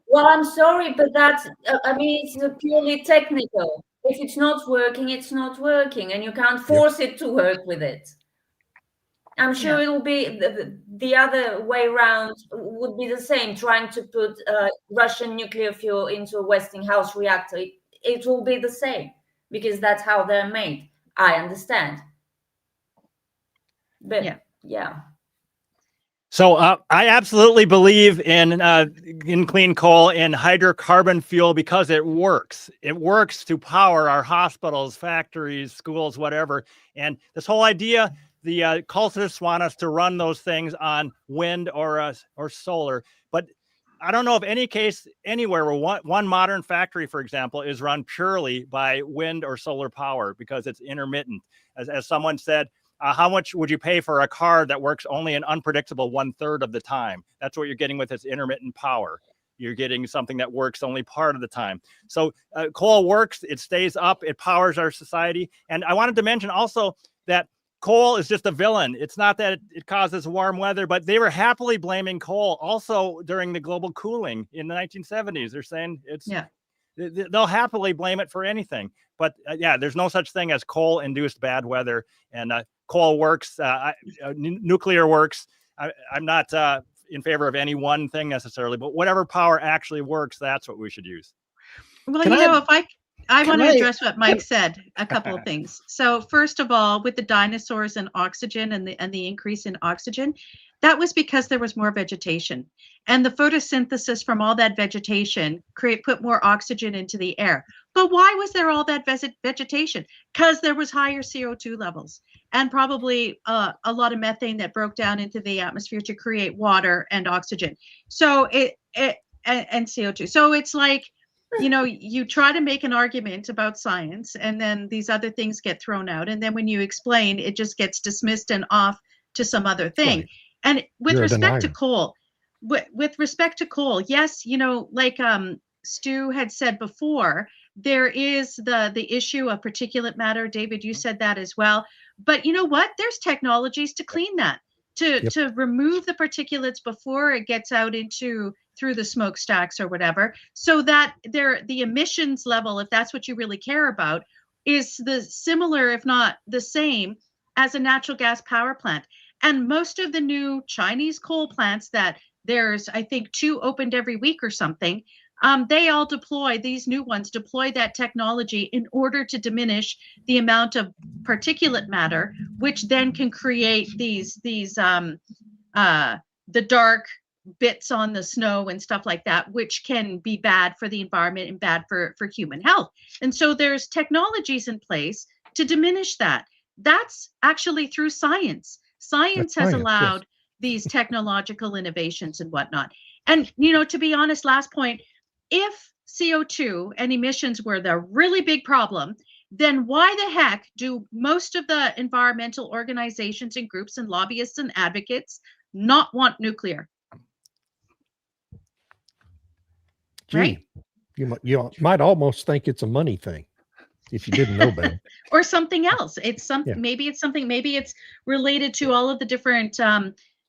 Well, I'm sorry, but that's, it's purely technical. If it's not working, it's not working, and you can't force it to work with it. I'm sure it will be the other way around, would be the same, trying to put Russian nuclear fuel into a Westinghouse reactor. It will be the same because that's how they're made. I understand. But yeah. So I absolutely believe in clean coal and hydrocarbon fuel because it works. It works to power our hospitals, factories, schools, whatever. And this whole idea, the cultists want us to run those things on wind or solar. But I don't know of any case anywhere where one modern factory, for example, is run purely by wind or solar power because it's intermittent. As someone said, how much would you pay for a car that works only an unpredictable 1/3 of the time? That's what you're getting with this intermittent power. You're getting something that works only part of the time. So coal works, it stays up, it powers our society. And I wanted to mention also that coal is just a villain. It's not that it causes warm weather, but they were happily blaming coal also during the global cooling in the 1970s. They're saying they'll happily blame it for anything. But there's no such thing as coal-induced bad weather. And coal works, nuclear works. I'm not in favor of any one thing necessarily, but whatever power actually works, that's what we should use. Well, Can you know, I- if I want to I- address what Mike said, a couple of things. So first of all, with the dinosaurs and oxygen and the increase in oxygen, that was because there was more vegetation. And the photosynthesis from all that vegetation put more oxygen into the air. But why was there all that vegetation? Because there was higher CO2 levels and probably a lot of methane that broke down into the atmosphere to create water and oxygen. So and CO2. So it's like, you know, you try to make an argument about science and then these other things get thrown out. And then when you explain, it just gets dismissed and off to some other thing. Right. And with You're a respect to denier. coal, with respect to coal, yes, you know, like Stu had said before, there is the issue of particulate matter. David, you said that as well. But you know what? There's technologies to clean that, to remove the particulates before it gets out into through the smokestacks or whatever, so that the emissions level, if that's what you really care about, is the similar, if not the same, as a natural gas power plant. And most of the new Chinese coal plants that there's, I think, 2 opened every week or something, they all these new ones deploy that technology in order to diminish the amount of particulate matter, which then can create the dark bits on the snow and stuff like that, which can be bad for the environment and bad for human health. And so there's technologies in place to diminish that. That's actually through science. Science has allowed these technological innovations and whatnot. And, you know, to be honest, last point, if CO2 and emissions were the really big problem, then why the heck do most of the environmental organizations and groups and lobbyists and advocates not want nuclear? Gee, Right? you might almost think it's a money thing if you didn't know better. Or something else. It's something. Yeah. Maybe it's related to all of the different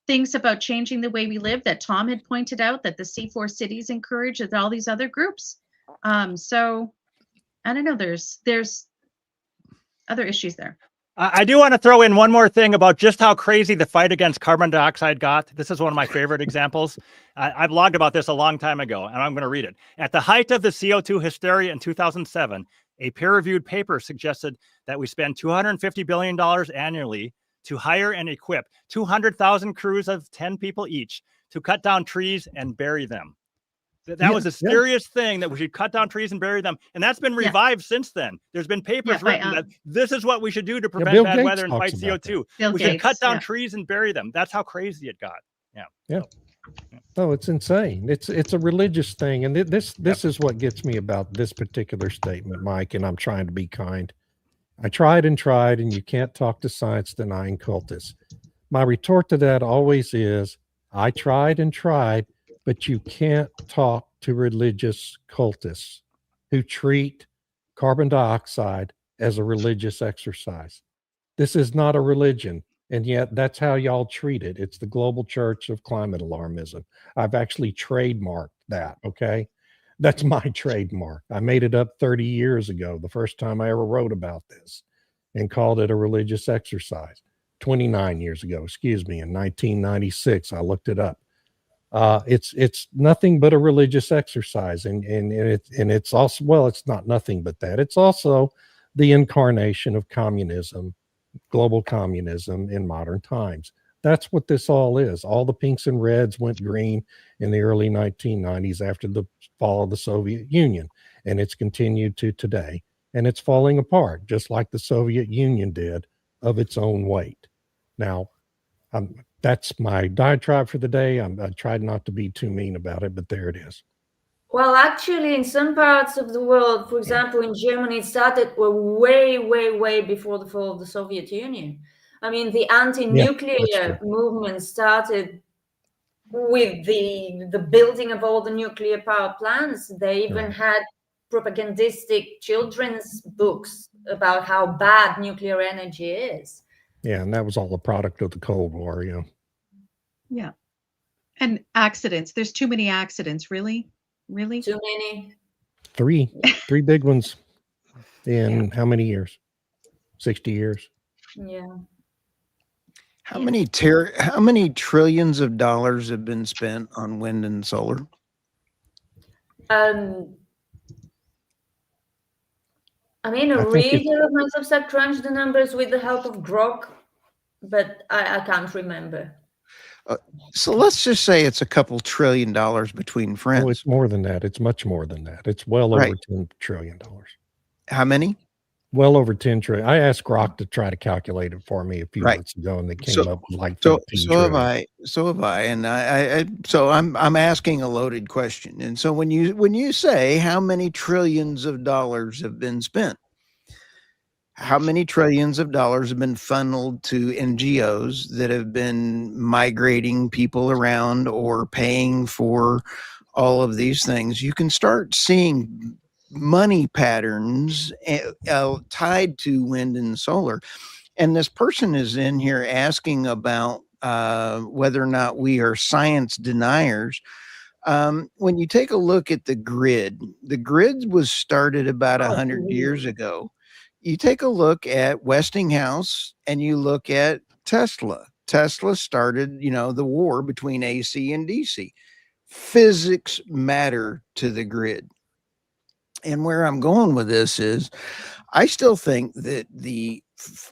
things about changing the way we live that Tom had pointed out, that the C4 cities encourage, and all these other groups. So I don't know. There's other issues there. I do want to throw in one more thing about just how crazy the fight against carbon dioxide got. This is one of my favorite examples. I blogged about this a long time ago, and I'm going to read it. At the height of the CO2 hysteria in 2007, a peer-reviewed paper suggested that we spend $250 billion annually to hire and equip 200,000 crews of 10 people each to cut down trees and bury them. That was a serious thing, that we should cut down trees and bury them. And that's been revived since then. There's been papers written that this is what we should do to prevent bad weather and fight CO2. We should cut down trees and bury them. That's how crazy it got. No, it's insane. It's a religious thing. And this is what gets me about this particular statement, Mike, and I'm trying to be kind. I tried, and you can't talk to science denying cultists. My retort to that always is, I tried, but you can't talk to religious cultists who treat carbon dioxide as a religious exercise. This is not a religion, and yet that's how y'all treat it. It's the global church of climate alarmism. I've actually trademarked that, okay? That's my trademark. I made it up 30 years ago, the first time I ever wrote about this, and called it a religious exercise. 29 years ago, excuse me, in 1996, I looked it up. It's nothing but a religious exercise, and it's also, well, it's not nothing but that. It's also the incarnation of communism, global communism in modern times. That's what this all is. All the pinks and reds went green in the early 1990s after the fall of the Soviet Union, and it's continued to today, and it's falling apart just like the Soviet Union did of its own weight. Now, that's my diatribe for the day. I tried not to be too mean about it, but there it is. Well, actually, in some parts of the world, for example, in Germany, it started way, way, way before the fall of the Soviet Union. I mean, the anti-nuclear movement started with the building of all the nuclear power plants. They even had propagandistic children's books about how bad nuclear energy is. Yeah, and that was all a product of the Cold War, Yeah. And accidents. There's too many accidents. Really? Too many. Three big ones in how many years? 60 years. Yeah. How many trillions of dollars have been spent on wind and solar? I mean, a reader must have said crunch the numbers with the help of Grok, but I can't remember. So let's just say it's a couple $1 trillion between friends. Oh, it's more than that. It's much more than that. It's well over $10 trillion. How many? Well over 10 trillion. I asked Grok to try to calculate it for me a few months ago, and they came up with like 15 trillion. So have I, and so I'm asking a loaded question. And so when you say how many trillions of dollars have been spent, how many trillions of dollars have been funneled to NGOs that have been migrating people around or paying for all of these things? You can start seeing money patterns tied to wind and solar. And this person is in here asking about whether or not we are science deniers. When you take a look at the grid was started about 100 years ago. You take a look at Westinghouse and you look at Tesla. Tesla started, the war between AC and DC. Physics matter to the grid. And where I'm going with this is I still think that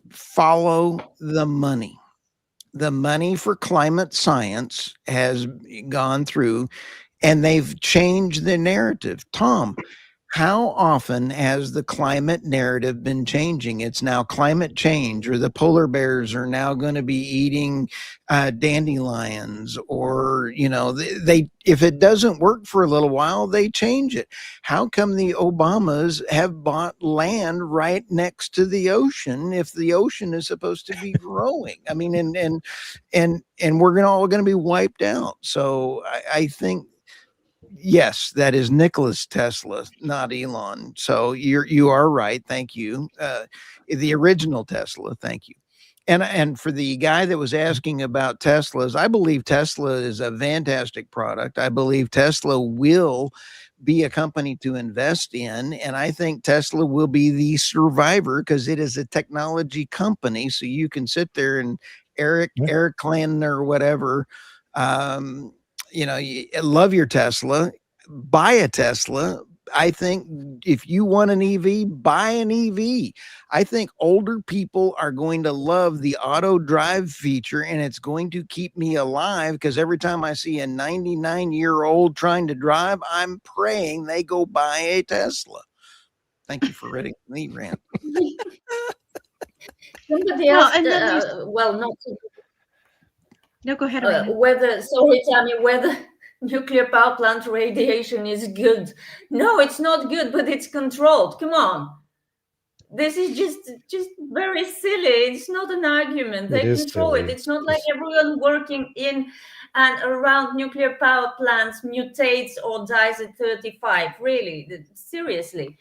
follow the money. The money for climate science has gone through and they've changed the narrative. Tom, how often has the climate narrative been changing? It's now climate change, or the polar bears are now going to be eating dandelions, or, if it doesn't work for a little while, they change it. How come the Obamas have bought land right next to the ocean if the ocean is supposed to be growing? I mean, and we're all going to be wiped out. So I think, yes, that is Nicholas Tesla, not Elon. So you are right. Thank you. The original Tesla. Thank you. And for the guy that was asking about Teslas, I believe Tesla is a fantastic product. I believe Tesla will be a company to invest in. And I think Tesla will be the survivor because it is a technology company. So you can sit there and Eric Clapton or whatever, you love your Tesla, buy a Tesla. I think if you want an EV, buy an EV. I think older people are going to love the auto drive feature, and it's going to keep me alive because every time I see a 99-year-old trying to drive, I'm praying they go buy a Tesla. Thank you for letting me rant. Somebody asked, No, go ahead. Whether nuclear power plant radiation is good. No, it's not good, but it's controlled. Come on. This is just very silly. It's not an argument. They control it. It's not like everyone working in and around nuclear power plants mutates or dies at 35. Really, seriously.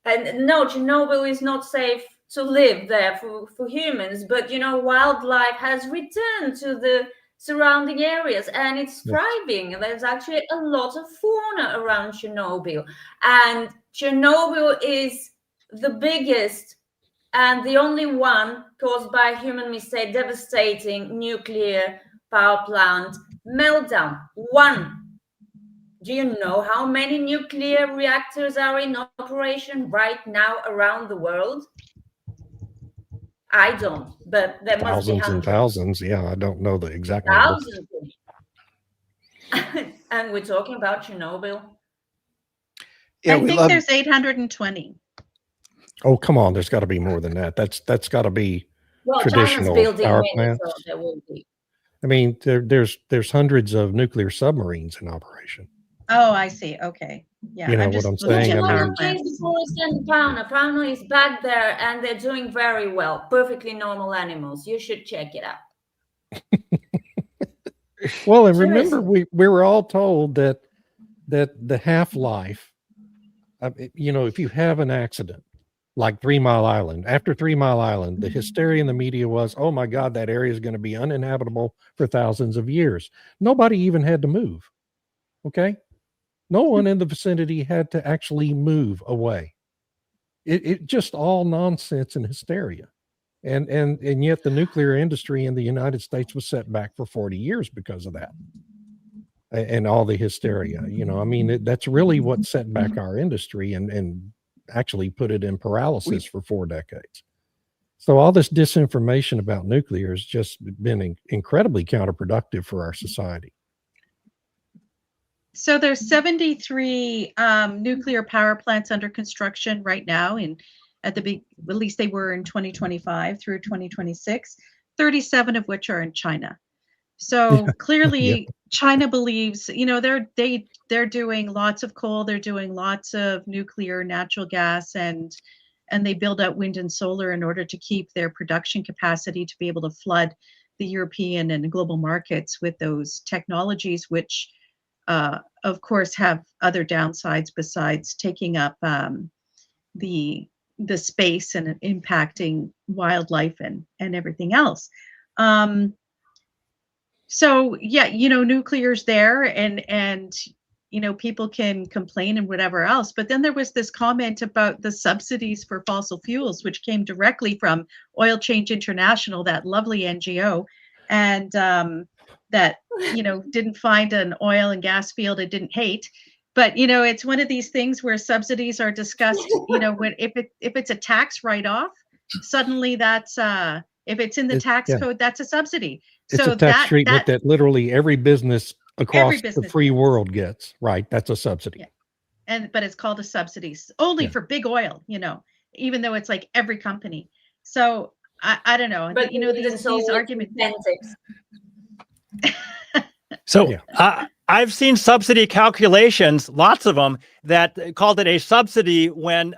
And no, Chernobyl is not safe to live there for humans, but wildlife has returned to the surrounding areas and it's thriving. There's actually a lot of fauna around Chernobyl, and Chernobyl is the biggest and the only one caused by human mistake devastating nuclear power plant meltdown. One. Do you know how many nuclear reactors are in operation right now around the world? I don't, but there must be thousands and thousands. Yeah, I don't know the exact number. And we're talking about Chernobyl. Yeah, I think there's 820. Oh, come on! There's got to be more than that. That's got to be traditional power plants. So there will be. I mean, there's hundreds of nuclear submarines in operation. Oh, I see. Okay. Yeah. You know what I'm saying? Fauna is back there and they're doing very well. Perfectly normal animals. You should check it out. Well, and remember, we were all told that the half-life, if you have an accident, like 3 Mile Island, after 3 Mile Island, the hysteria in the media was, oh my God, that area is going to be uninhabitable for thousands of years. Nobody even had to move. Okay. No one in the vicinity had to actually move away. It just all nonsense and hysteria. And yet the nuclear industry in the United States was set back for 40 years because of that. And all the hysteria, I mean, that's really what set back our industry and actually put it in paralysis for 4 decades. So all this disinformation about nuclear has just been incredibly counterproductive for our society. So there's 73 nuclear power plants under construction right now, at least they were in 2025 through 2026, 37 of which are in China. So clearly China believes, they're doing lots of coal, they're doing lots of nuclear, natural gas, and they build out wind and solar in order to keep their production capacity to be able to flood the European and global markets with those technologies, which of course have other downsides besides taking up the space and impacting wildlife and everything else. So yeah, nuclear's there, and people can complain and whatever else. But then there was this comment about the subsidies for fossil fuels, which came directly from Oil Change International, that lovely NGO, and that didn't find an oil and gas field it didn't hate. But it's one of these things where subsidies are discussed. When if it's a tax write-off, suddenly that's if it's in the tax code, that's a subsidy. It's so a tax treatment that literally every business across the free world gets. Right, that's a subsidy. Yeah. But it's called a subsidy only for big oil. Even though it's like every company. So I don't know. But these arguments. So I've seen subsidy calculations, lots of them, that called it a subsidy when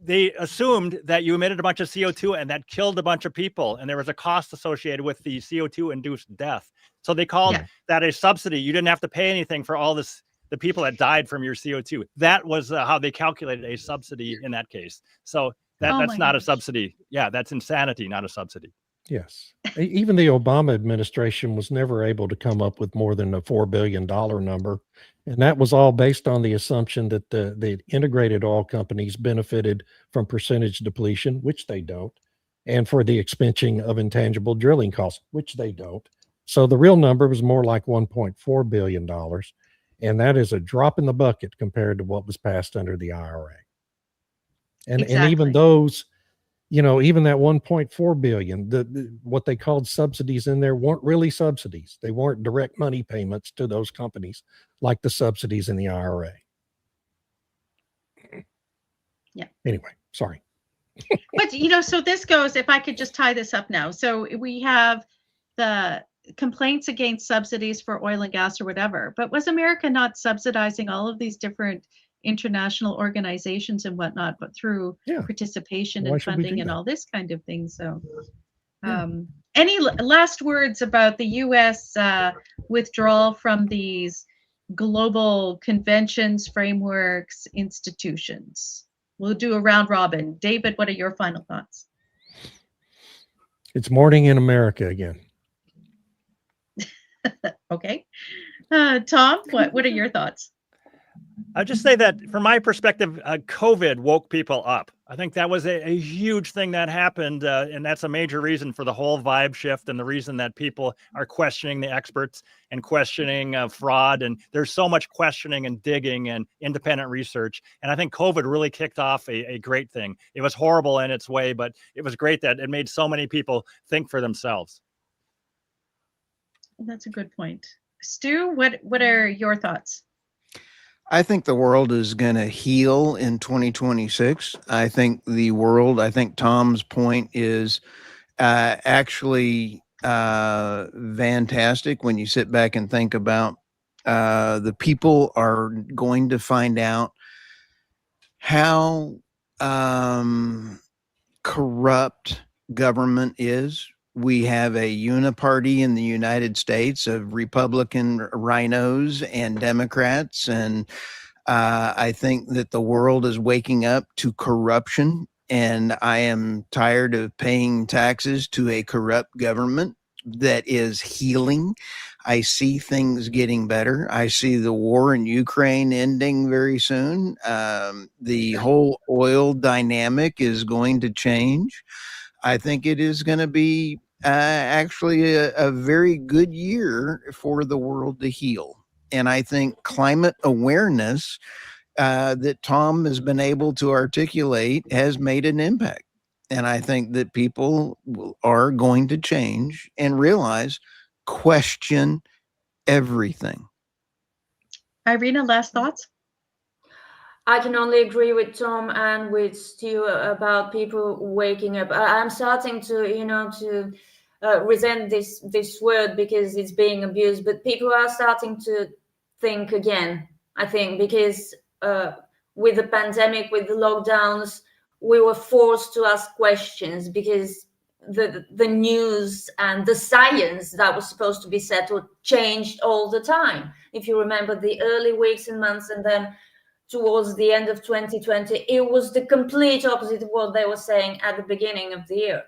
they assumed that you emitted a bunch of CO2 and that killed a bunch of people, and there was a cost associated with the CO2 induced death. So they called that a subsidy. You didn't have to pay anything for all this, the people that died from your CO2. That was how they calculated a subsidy in that case. So that's not a subsidy. Yeah, that's insanity, not a subsidy. Yes. Even the Obama administration was never able to come up with more than a $4 billion number. And that was all based on the assumption that the integrated oil companies benefited from percentage depletion, which they don't, and for the expensing of intangible drilling costs, which they don't. So the real number was more like $1.4 billion. And that is a drop in the bucket compared to what was passed under the IRA. And even those, even that 1.4 billion, what they called subsidies in there weren't really subsidies. They weren't direct money payments to those companies like the subsidies in the IRA. Yeah. Anyway, sorry. But, so this goes, if I could just tie this up now. So we have the complaints against subsidies for oil and gas or whatever, but was America not subsidizing all of these different international organizations and whatnot, but through participation and funding and all this kind of thing? So any last words about the US withdrawal from these global conventions, frameworks, institutions? We'll do a round robin. David, what are your final thoughts? It's morning in America again. Okay. Tom, what are your thoughts? I'll just say that from my perspective, COVID woke people up. I think that was a huge thing that happened. And that's a major reason for the whole vibe shift and the reason that people are questioning the experts and questioning fraud. And there's so much questioning and digging and independent research. And I think COVID really kicked off a great thing. It was horrible in its way, but it was great that it made so many people think for themselves. That's a good point. Stu, what are your thoughts? I think the world is going to heal in 2026. I think Tom's point is actually fantastic when you sit back and think about the people are going to find out how corrupt government is. We have a uniparty in the United States of Republican rhinos and Democrats. And I think that the world is waking up to corruption. And I am tired of paying taxes to a corrupt government that is healing. I see things getting better. I see the war in Ukraine ending very soon. The whole oil dynamic is going to change. I think it is going to be actually a very good year for the world to heal. And I think climate awareness that Tom has been able to articulate has made an impact. And I think that people are going to change and realize, question everything. Irina, last thoughts? I can only agree with Tom and with Stu about people waking up. I'm starting to, to resent this word because it's being abused, but people are starting to think again, I think, because with the pandemic, with the lockdowns, we were forced to ask questions because the news and the science that was supposed to be settled changed all the time. If you remember the early weeks and months, and then towards the end of 2020, it was the complete opposite of what they were saying at the beginning of the year.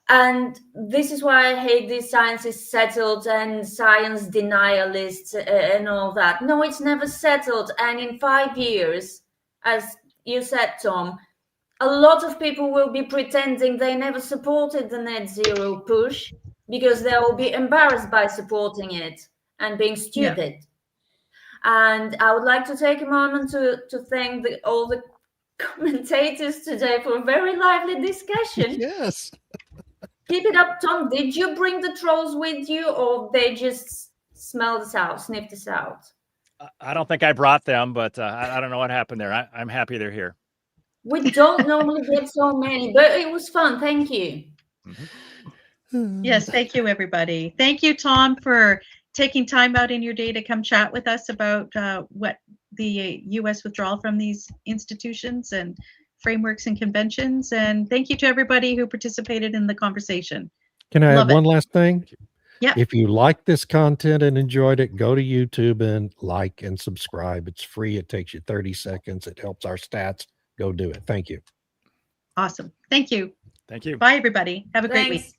And this is why I hate these science is settled and science denialists and all that. No, it's never settled. And in 5 years, as you said, Tom, a lot of people will be pretending they never supported the net zero push because they will be embarrassed by supporting it and being stupid. Yeah. And I would like to take a moment to thank all the commentators today for a very lively discussion. Yes. Keep it up, Tom. Did you bring the trolls with you, or they just smelled us out, sniffed us out? I don't think I brought them, but I don't know what happened there. I'm happy they're here. We don't normally get so many, but it was fun. Thank you. Mm-hmm. Yes, thank you, everybody. Thank you, Tom, for taking time out in your day to come chat with us about what the U.S. withdrawal from these institutions and frameworks and conventions. And thank you to everybody who participated in the conversation. Can I add one last thing? Yeah. If you like this content and enjoyed it, go to YouTube and like and subscribe. It's free. It takes you 30 seconds. It helps our stats. Go do it. Thank you. Awesome. Thank you. Thank you. Bye, everybody. Have a great week.